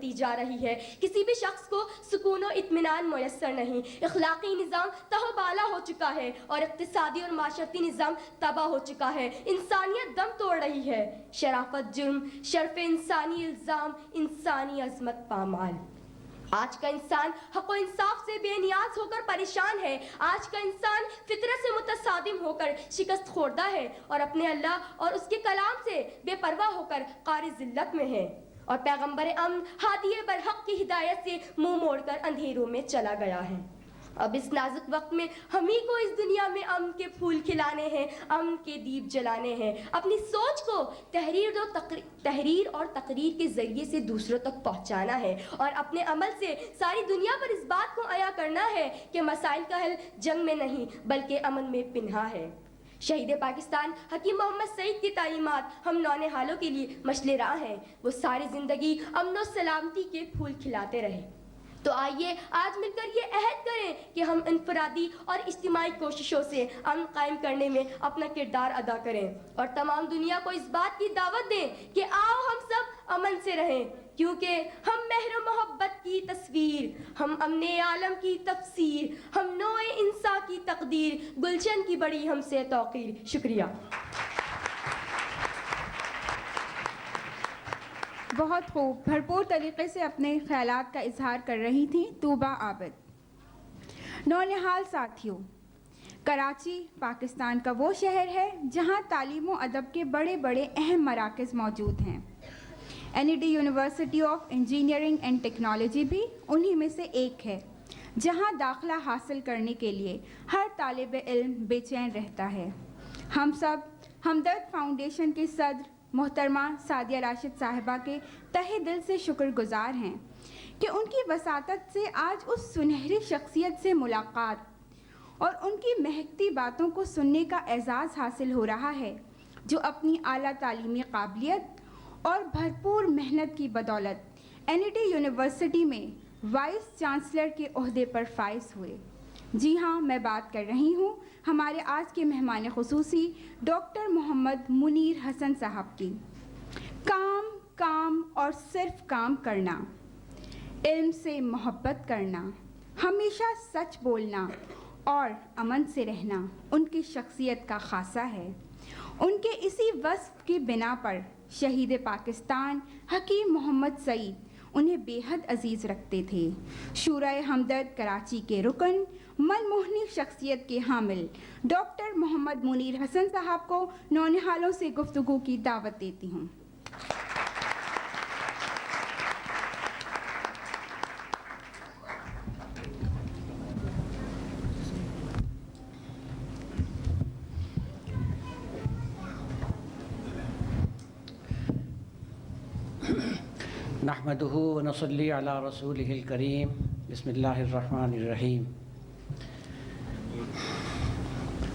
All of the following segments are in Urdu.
دی جا رہی ہے. کسی بھی شخص کو سکون و اطمینان میسر نہیں. اخلاقی نظام تہو بالا ہو چکا ہے اور اقتصادی اور معاشرتی نظام تباہ ہو چکا ہے. انسانیت دم توڑ رہی ہے. شرافت جرم، شرف انسانی الزام، انسانی عظمت پامال. آج کا انسان حق و انصاف سے بے نیاز ہو کر پریشان ہے. آج کا انسان فطرت سے متصادم ہو کر شکست خوردہ ہے اور اپنے اللہ اور اس کے کلام سے بے پرواہ ہو کر قعر ذلت میں ہے اور پیغمبر امن ہادی برحق کی ہدایت سے منہ موڑ کر اندھیروں میں چلا گیا ہے. اب اس نازک وقت میں ہم ہی کو اس دنیا میں امن کے پھول کھلانے ہیں، امن کے دیپ جلانے ہیں. اپنی سوچ کو تحریر اور تقریر کے ذریعے سے دوسروں تک پہنچانا ہے اور اپنے عمل سے ساری دنیا پر اس بات کو عیاں کرنا ہے کہ مسائل کا حل جنگ میں نہیں بلکہ امن میں پنہاں ہے. شہید پاکستان حکیم محمد سعید کی تعلیمات ہم نونہالوں کے لیے مشعل راہ ہیں. وہ ساری زندگی امن و سلامتی کے پھول کھلاتے رہے. تو آئیے آج مل کر یہ عہد کریں کہ ہم انفرادی اور اجتماعی کوششوں سے امن قائم کرنے میں اپنا کردار ادا کریں اور تمام دنیا کو اس بات کی دعوت دیں کہ آؤ ہم سب امن سے رہیں، کیونکہ ہم مہر و محبت کی تصویر، ہم امن عالم کی تفسیر، ہم نوع انسان کی تقدیر، گلشن کی بڑی ہم سے توقیر. شکریہ. بہت خوب، بھرپور طریقے سے اپنے خیالات کا اظہار کر رہی تھیں طوبیٰ عابد. نونہال ساتھیوں، کراچی پاکستان کا وہ شہر ہے جہاں تعلیم و ادب کے بڑے بڑے اہم مراکز موجود ہیں. NED university of engineering and technology بھی انہی میں سے ایک ہے، جہاں داخلہ حاصل کرنے کے لیے ہر طالب علم بے چین رہتا ہے. ہم سب ہمدرد فاؤنڈیشن کے صدر محترمہ سعدیہ راشد صاحبہ کے تہہ دل سے شکر گزار ہیں کہ ان کی وساطت سے آج اس سنہری شخصیت سے ملاقات اور ان کی مہکتی باتوں کو سننے کا اعزاز حاصل ہو رہا ہے، جو اپنی اعلیٰ تعلیمی قابلیت اور بھرپور محنت کی بدولت NED یونیورسٹی میں وائس چانسلر کے عہدے پر فائز ہوئے. جی ہاں، میں بات کر رہی ہوں ہمارے آج کے مہمان خصوصی ڈاکٹر محمد منیر حسن صاحب کی. کام کام اور صرف کام کرنا، علم سے محبت کرنا، ہمیشہ سچ بولنا اور امن سے رہنا ان کی شخصیت کا خاصہ ہے. ان کے اسی وصف کی بنا پر شہید پاکستان حکیم محمد سعید انہیں بے حد عزیز رکھتے تھے. شورائے ہمدرد کراچی کے رکن، من موہنی شخصیت کے حامل ڈاکٹر محمد منیر حسن صاحب کو نونہالوں سے گفتگو کی دعوت دیتی ہوں. نحمدہ ونصلی علی رسولہ الکریم. بسم اللہ الرحمن الرحیم.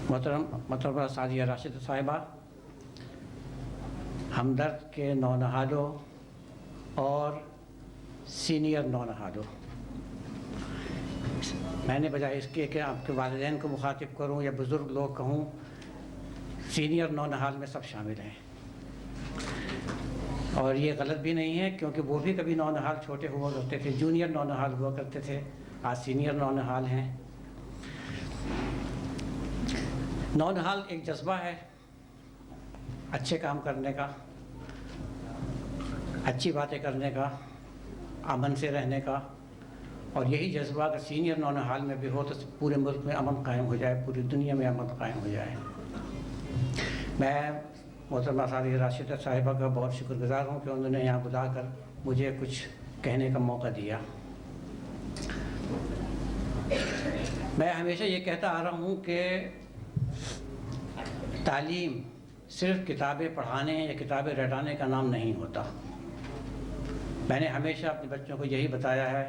محترمہ سعدیہ راشد صاحبہ، ہمدرد کے نونہالوں اور سینئر نونہالوں، میں نے بجائے اس کے کہ آپ کے والدین کو مخاطب کروں یا بزرگ لوگ کہوں، سینئر نونہال میں سب شامل ہیں. اور یہ غلط بھی نہیں ہے کیونکہ وہ بھی کبھی نونہال چھوٹے ہوا کرتے تھے، جونیئر نونہال ہوا کرتے تھے، آج سینئر نونہال ہیں. نونہال ایک جذبہ ہے اچھے کام کرنے کا، اچھی باتیں کرنے کا، امن سے رہنے کا، اور یہی جذبہ اگر سینئر نونہال میں بھی ہو تو پورے ملک میں امن قائم ہو جائے، پوری دنیا میں امن قائم ہو جائے. میں محترمہ سعدیہ راشد صاحبہ کا بہت شکر گزار ہوں کہ انہوں نے یہاں بلا کر مجھے کچھ کہنے کا موقع دیا. میں ہمیشہ یہ کہتا آ رہا ہوں کہ تعلیم صرف کتابیں پڑھانے یا کتابیں رٹانے کا نام نہیں ہوتا. میں نے ہمیشہ اپنے بچوں کو یہی بتایا ہے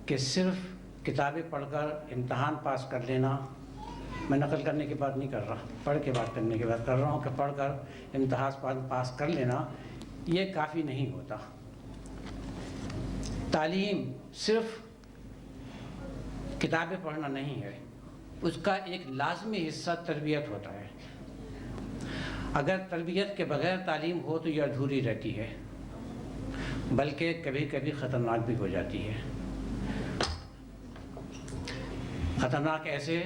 کہ صرف کتابیں پڑھ کر امتحان پاس کر لینا، میں نقل کرنے کی بات نہیں کر رہا، پڑھ کے بات کرنے کی بات کر رہا ہوں کہ پڑھ کر امتحان پاس کر لینا یہ کافی نہیں ہوتا. تعلیم صرف کتابیں پڑھنا نہیں ہے، اس کا ایک لازمی حصہ تربیت ہوتا ہے. اگر تربیت کے بغیر تعلیم ہو تو یہ ادھوری رہتی ہے. بلکہ کبھی کبھی خطرناک بھی ہو جاتی ہے۔ خطرناک ایسے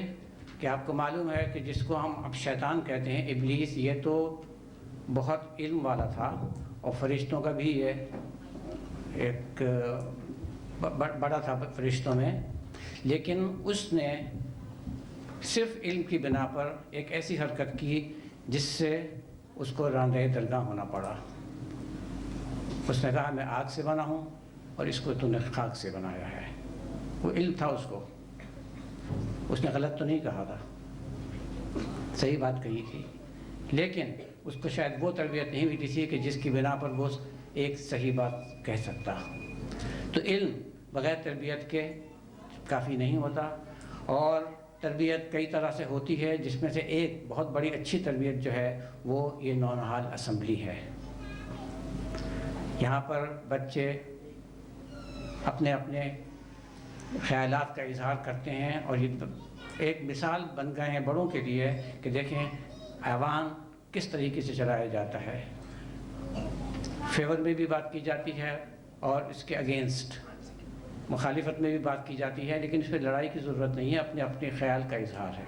کہ آپ کو معلوم ہے کہ جس کو ہم اب شیطان کہتے ہیں، ابلیس، یہ تو بہت علم والا تھا اور فرشتوں کا بھی یہ ایک بڑا تھا فرشتوں میں، لیکن اس نے صرف علم کی بنا پر ایک ایسی حرکت کی جس سے اس کو راندہ درگاہ ہونا پڑا۔ اس نے کہا میں آگ سے بنا ہوں اور اس کو تو نے خاک سے بنایا ہے۔ وہ علم تھا اس کو، اس نے غلط تو نہیں کہا تھا، صحیح بات کہی تھی، لیکن اس کو شاید وہ تربیت نہیں ہوئی تھی کہ جس کی بنا پر وہ ایک صحیح بات کہہ سکتا۔ تو علم بغیر تربیت کے کافی نہیں ہوتا، اور تربیت کئی طرح سے ہوتی ہے، جس میں سے ایک بہت بڑی اچھی تربیت جو ہے وہ یہ نونہال اسمبلی ہے۔ یہاں پر بچے اپنے اپنے خیالات کا اظہار کرتے ہیں، اور یہ ایک مثال بن گئے ہیں بڑوں کے لیے کہ دیکھیں ایوان کس طریقے سے چلایا جاتا ہے، فیور میں بھی بات کی جاتی ہے اور اس کے اگینسٹ مخالفت میں بھی بات کی جاتی ہے، لیکن اس پہ لڑائی کی ضرورت نہیں ہے، اپنے اپنے خیال کا اظہار ہے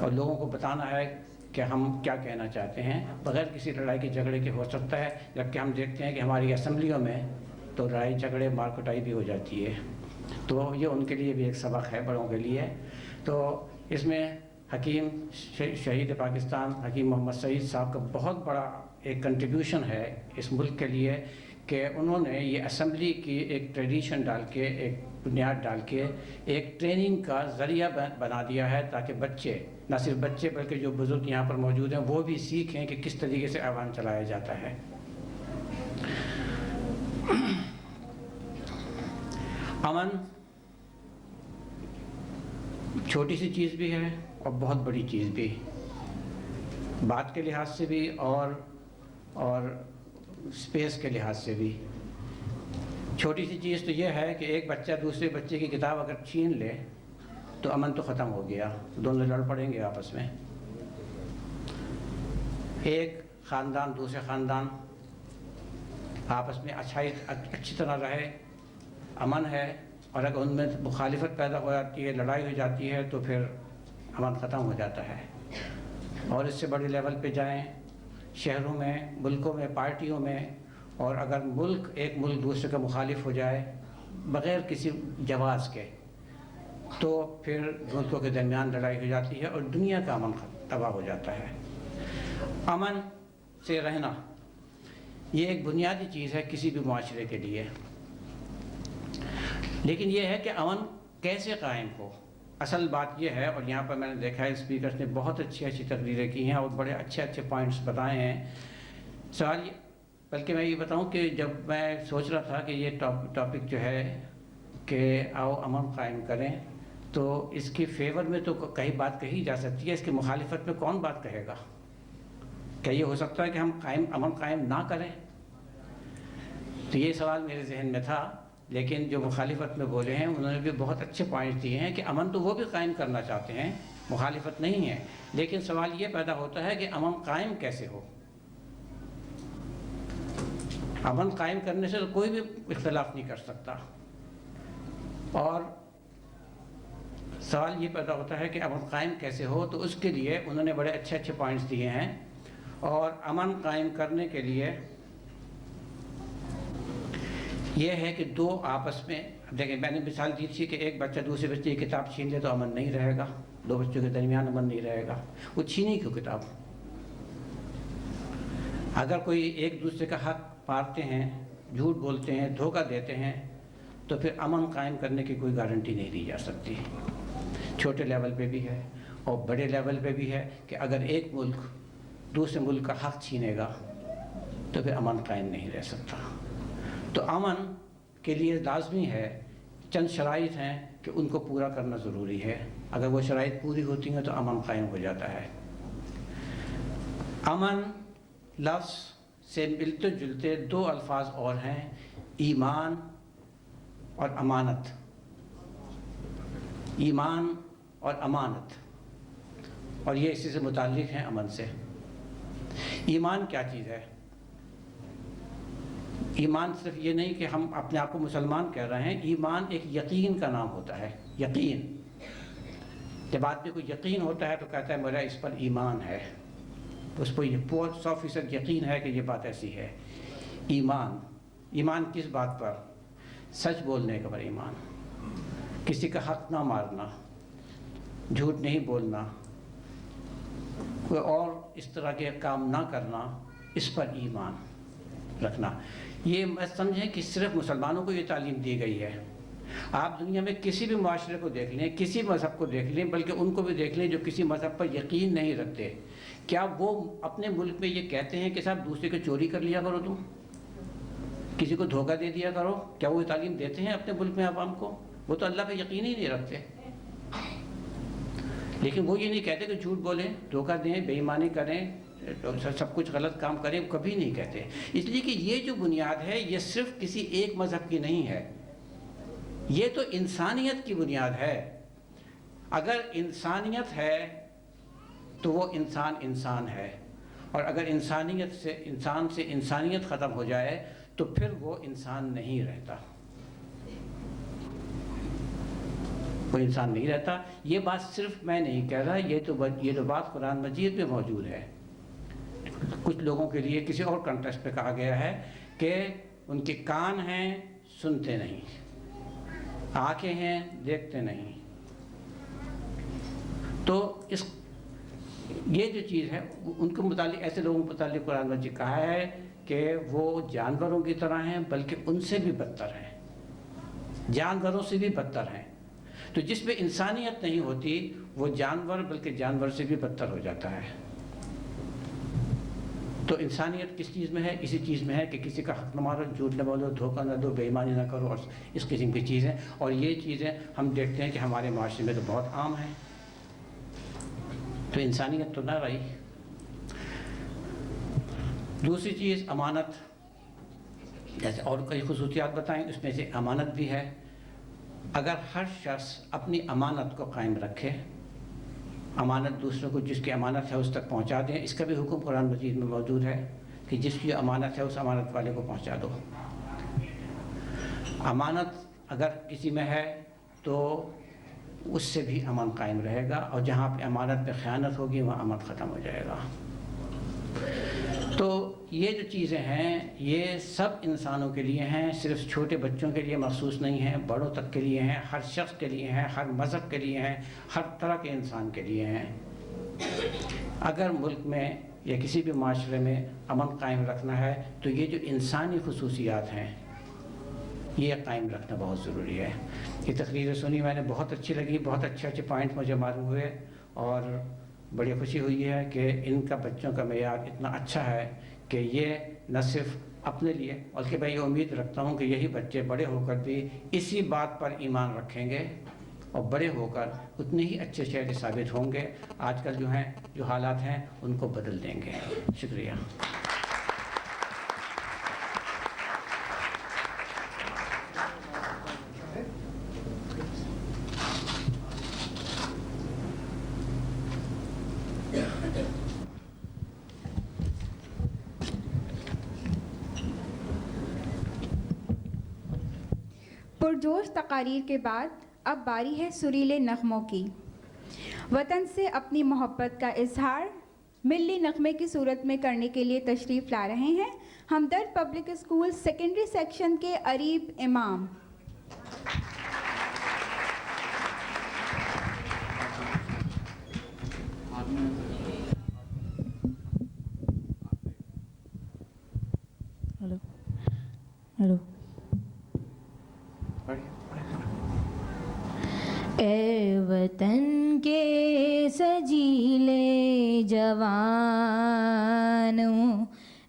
اور لوگوں کو بتانا ہے کہ ہم کیا کہنا چاہتے ہیں بغیر کسی لڑائی کے جھگڑے کے ہو سکتا ہے، جبکہ ہم دیکھتے ہیں کہ ہماری اسمبلیوں میں تو لڑائی جھگڑے مار کٹائی بھی ہو جاتی ہے۔ تو یہ ان کے لیے بھی ایک سبق ہے بڑوں کے لیے۔ تو اس میں حکیم شہید پاکستان حکیم محمد سعید صاحب کا بہت بڑا ایک کنٹریبیوشن ہے اس ملک کے لیے کہ انہوں نے یہ اسمبلی کی ایک ٹریڈیشن ڈال کے، ایک بنیاد ڈال کے ایک ٹریننگ کا ذریعہ بنا دیا ہے، تاکہ بچے، نہ صرف بچے بلکہ جو بزرگ یہاں پر موجود ہیں وہ بھی سیکھیں کہ کس طریقے سے ایوان چلایا جاتا ہے۔ امن چھوٹی سی چیز بھی ہے اور بہت بڑی چیز بھی، بات کے لحاظ سے بھی اور اسپیس کے لحاظ سے بھی۔ چھوٹی سی چیز تو یہ ہے کہ ایک بچہ دوسرے بچے کی کتاب اگر چھین لے تو امن تو ختم ہو گیا، دونوں لڑ پڑیں گے آپس میں۔ ایک خاندان دوسرے خاندان آپس میں اچھی طرح رہے، امن ہے، اور اگر ان میں مخالفت پیدا ہو جاتی ہے، لڑائی ہو جاتی ہے، تو پھر امن ختم ہو جاتا ہے۔ اور اس سے بڑے لیول پہ جائیں، شہروں میں، ملکوں میں، پارٹیوں میں، اور اگر ایک ملک دوسرے کا مخالف ہو جائے بغیر کسی جواز کے، تو پھر ملکوں کے درمیان لڑائی ہو جاتی ہے اور دنیا کا امن تباہ ہو جاتا ہے۔ امن سے رہنا یہ ایک بنیادی چیز ہے کسی بھی معاشرے کے لیے، لیکن یہ ہے کہ امن کیسے قائم ہو۔ اصل بات یہ ہے، اور یہاں پر میں نے دیکھا ہے اسپیکرز نے بہت اچھی تقریریں کی ہیں اور بڑے اچھے پوائنٹس بتائے ہیں۔ سوال بلکہ میں یہ بتاؤں کہ جب میں سوچ رہا تھا کہ یہ ٹاپک جو ہے کہ آؤ امن قائم کریں، تو اس کی فیور میں تو کئی بات کہی جا سکتی ہے، اس کی مخالفت میں کون بات کہے گا؟ کیا یہ ہو سکتا ہے کہ ہم امن قائم نہ کریں؟ تو یہ سوال میرے ذہن میں تھا، لیکن جو مخالفت میں بولے ہیں انہوں نے بھی بہت اچھے پوائنٹس دیے ہیں کہ امن تو وہ بھی قائم کرنا چاہتے ہیں، مخالفت نہیں ہے، لیکن سوال یہ پیدا ہوتا ہے کہ امن قائم کیسے ہو۔ امن قائم کرنے سے تو کوئی بھی اختلاف نہیں کر سکتا، اور سوال یہ پیدا ہوتا ہے کہ امن قائم کیسے ہو، تو اس کے لیے انہوں نے بڑے اچھے پوائنٹس دیے ہیں۔ اور امن قائم کرنے کے لیے یہ ہے کہ دو آپس میں، دیکھیں میں نے مثال دی تھی کہ ایک بچہ دوسرے بچے کی کتاب چھین لے تو امن نہیں رہے گا، دو بچوں کے درمیان امن نہیں رہے گا۔ وہ چھینی کیوں کتاب؟ اگر کوئی ایک دوسرے کا حق مارتے ہیں، جھوٹ بولتے ہیں، دھوکہ دیتے ہیں، تو پھر امن قائم کرنے کی کوئی گارنٹی نہیں دی جا سکتی۔ چھوٹے لیول پہ بھی ہے اور بڑے لیول پہ بھی ہے کہ اگر ایک ملک دوسرے ملک کا حق چھینے گا تو پھر امن قائم نہیں رہ سکتا۔ تو امن کے لیے لازمی ہے، چند شرائط ہیں کہ ان کو پورا کرنا ضروری ہے، اگر وہ شرائط پوری ہوتی ہیں تو امن قائم ہو جاتا ہے۔ امن لفظ سے ملتے جلتے دو الفاظ اور ہیں، ایمان اور امانت۔ ایمان اور امانت، اور یہ اسی سے متعلق ہیں امن سے۔ ایمان کیا چیز ہے؟ ایمان صرف یہ نہیں کہ ہم اپنے آپ کو مسلمان کہہ رہے ہیں، ایمان ایک یقین کا نام ہوتا ہے. یقین، جب آدمی کو یقین ہوتا ہے تو کہتا ہے میرا اس پر ایمان ہے، اس پر 100% یقین ہے کہ یہ بات ایسی ہے. ایمان، ایمان کس بات پر؟ سچ بولنے کا پر ایمان، کسی کا حق نہ مارنا، جھوٹ نہیں بولنا، کوئی اور اس طرح کے کام نہ کرنا، اس پر ایمان رکھنا. یہ سمجھیں کہ صرف مسلمانوں کو یہ تعلیم دی گئی ہے. آپ دنیا میں کسی بھی معاشرے کو دیکھ لیں، کسی مذہب کو دیکھ لیں، بلکہ ان کو بھی دیکھ لیں جو کسی مذہب پر یقین نہیں رکھتے، کیا وہ اپنے ملک میں یہ کہتے ہیں کہ صاحب دوسرے کو چوری کر لیا کرو، تم کسی کو دھوکہ دے دیا کرو؟ کیا وہ تعلیم دیتے ہیں اپنے ملک میں عوام کو؟ وہ تو اللہ پہ یقین ہی نہیں رکھتے. لیکن وہ یہ نہیں کہتے کہ جھوٹ بولیں، دھوکہ دیں، بے ایمانی کریں، سب کچھ غلط کام کریں، کبھی نہیں کہتے. اس لیے کہ یہ جو بنیاد ہے یہ صرف کسی ایک مذہب کی نہیں ہے، یہ تو انسانیت کی بنیاد ہے. اگر انسانیت ہے تو وہ انسان ہے، اور اگر انسان سے انسانیت ختم ہو جائے تو پھر وہ انسان نہیں رہتا، وہ انسان نہیں رہتا. یہ بات صرف میں نہیں کہہ رہا، یہ تو بات قرآن مجید میں موجود ہے. کچھ لوگوں کے لیے کسی اور کنٹیکسٹ پہ کہا گیا ہے کہ ان کے کان ہیں سنتے نہیں، آنکھیں ہیں دیکھتے نہیں. تو یہ جو چیز ہے ان کے متعلق، ایسے لوگوں کے متعلق قرآن مجید کہا ہے کہ وہ جانوروں کی طرح ہیں، بلکہ ان سے بھی بدتر ہیں، جانوروں سے بھی بدتر ہیں. تو جس میں انسانیت نہیں ہوتی وہ جانور بلکہ جانور سے بھی بدتر ہو جاتا ہے. تو انسانیت کس چیز میں ہے؟ اسی چیز میں ہے کہ کسی کا حق نہ مارو، جھوٹ نہ بولو، دھوکہ نہ دو، بے ایمانی نہ کرو، اور اس قسم کی چیزیں. اور یہ چیزیں ہم دیکھتے ہیں کہ ہمارے معاشرے میں تو بہت عام ہیں. تو انسانیت تو نہ رہی. دوسری چیز امانت، جیسے اور کئی خصوصیات بتائیں، اس میں سے امانت بھی ہے. اگر ہر شخص اپنی امانت کو قائم رکھے، امانت دوسروں کو جس کی امانت ہے اس تک پہنچا دیں، اس کا بھی حکم قرآن مجید میں موجود ہے کہ جس کی امانت ہے اس امانت والے کو پہنچا دو. امانت اگر کسی میں ہے تو اس سے بھی امن قائم رہے گا، اور جہاں پہ امانت پہ خیانت ہوگی وہاں امن ختم ہو جائے گا. تو یہ جو چیزیں ہیں یہ سب انسانوں کے لیے ہیں، صرف چھوٹے بچوں کے لیے مخصوص نہیں ہیں، بڑوں تک کے لیے ہیں، ہر شخص کے لیے ہیں، ہر مذہب کے لیے ہیں، ہر طرح کے انسان کے لیے ہیں. اگر ملک میں یا کسی بھی معاشرے میں امن قائم رکھنا ہے تو یہ جو انسانی خصوصیات ہیں یہ قائم رکھنا بہت ضروری ہے. یہ تقریر سنی میں نے، بہت اچھی لگی، بہت اچھے پوائنٹ مجھے معلوم ہوئے، اور بڑی خوشی ہوئی ہے کہ ان کا بچوں کا معیار اتنا اچھا ہے کہ یہ نہ صرف اپنے لیے، بلکہ میں یہ امید رکھتا ہوں کہ یہی بچے بڑے ہو کر بھی اسی بات پر ایمان رکھیں گے اور بڑے ہو کر اتنے ہی اچھے شہری ثابت ہوں گے. آج کل جو حالات ہیں ان کو بدل دیں گے. شکریہ. پرجوش تقاریر کے بعد اب باری ہے سریلے نغموں کی. وطن سے اپنی محبت کا اظہار ملی نغمے کی صورت میں کرنے کے لیے تشریف لا رہے ہیں ہمدرد پبلک اسکول سیکنڈری سیکشن کے عریب امام. ہیلو. اے وطن کے سجیلے جوانوں،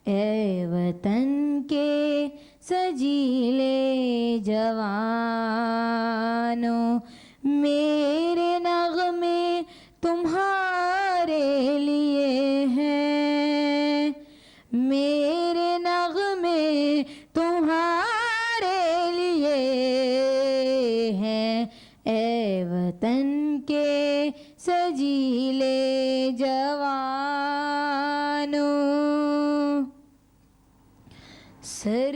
اے وطن کے سجیلے جوانوں، میرے نغمے تمہارے لیے ہیں، میرے نغمے تمہارے لیے ہیں، اے وطن کے سجیلے جوانوں. سر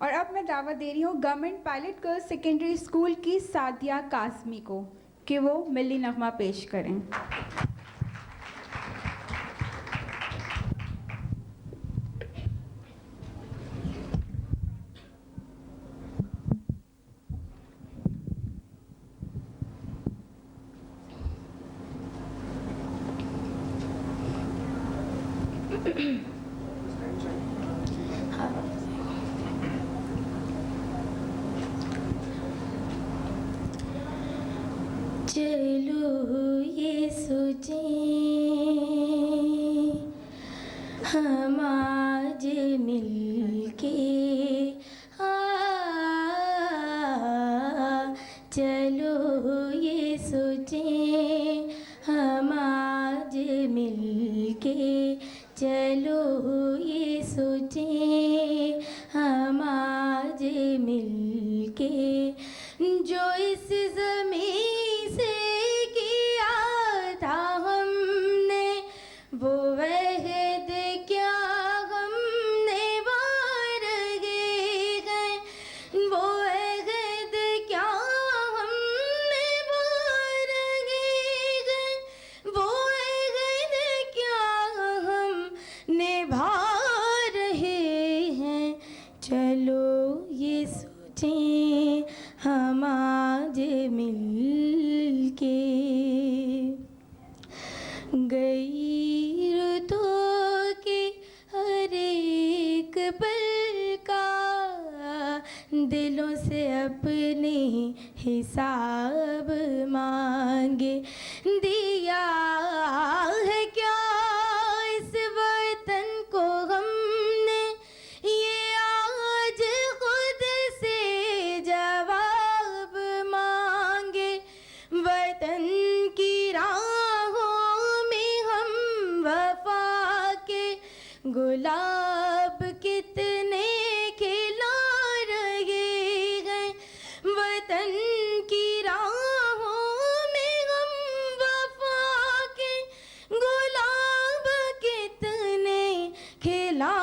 اور اب میں دعوت دے رہی ہوں government pilot girls secondary school کی سعدیہ قاسمی کو کہ وہ ملی نغمہ پیش کریں. چلو یہ سوچیں ہم آج مل کے چلو یہ سوچیں ہم آج مل کے چلو یہ سوچیں ہم آج مل کے جو اس زمین سے کیا تھا ہم نے وہ عہد کیا ہم نبھا رہے ہیں وہ عہد کیا ہم نبھا رہے ہیں وہ عہد کیا ہم نبھا رہے ہیں چلو یہ سوچیں ہم آج مل کے گئی رتوں کے ہر ایک پل کا دلوں سے اپنے حساب مانگے دیا ہے کیا اس وطن کو ہم نے یہ آج خود سے جواب مانگے وطن کی راہوں میں ہم وفا کے گلاب کتنے کھلا رہے ہیں وطن کی راہوں میں ہم وفا کے گلاب کتنے کھلا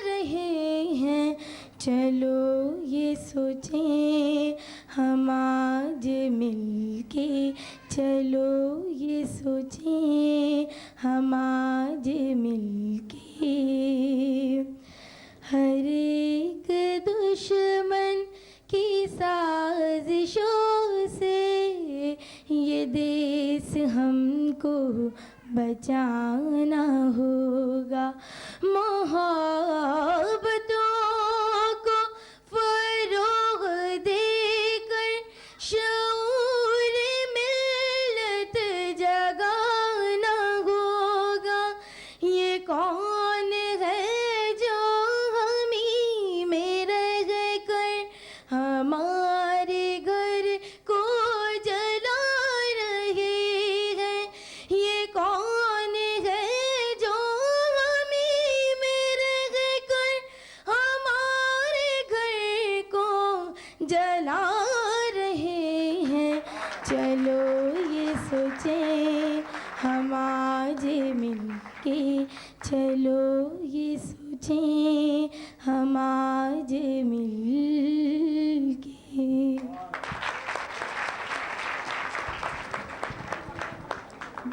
رہے ہیں چلو یہ سوچیں ہم آج مل کے چلو یہ سوچیں ہم آج مل کے ہر ایک دشمن کی سازشوں سے یہ دیس ہم کو بچانا ہوگا محبتوں کو فروغ دے کر شعور ملت جگانا ہوگا یہ کون ہے جو ہمیں میں رہ کر ہمارے گھر کو جلا رہے ہیں یہ کون ہے جو ہمیں میں رہ کر ہمارے گھر کو جلا رہے ہیں چلو یہ سوچیں ہم آج مل کے چلو یہ سوچیں ہم آج مل کے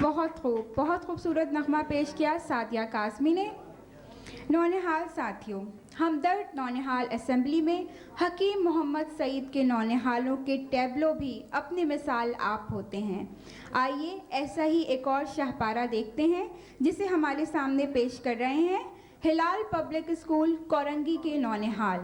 بہت خوب، بہت خوبصورت نغمہ پیش کیا سعدیہ قاسمی نے. نونہال ساتھیوں، ہمدرد نونہال اسمبلی میں حکیم محمد سعید کے نونہالوں کے ٹیبلو بھی اپنی مثال آپ ہوتے ہیں. آئیے ایسا ہی ایک اور شاہپارہ دیکھتے ہیں جسے ہمارے سامنے پیش کر رہے ہیں ہلال پبلک اسکول کورنگی کے نونہال.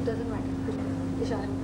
Doesn't matter. Ishara.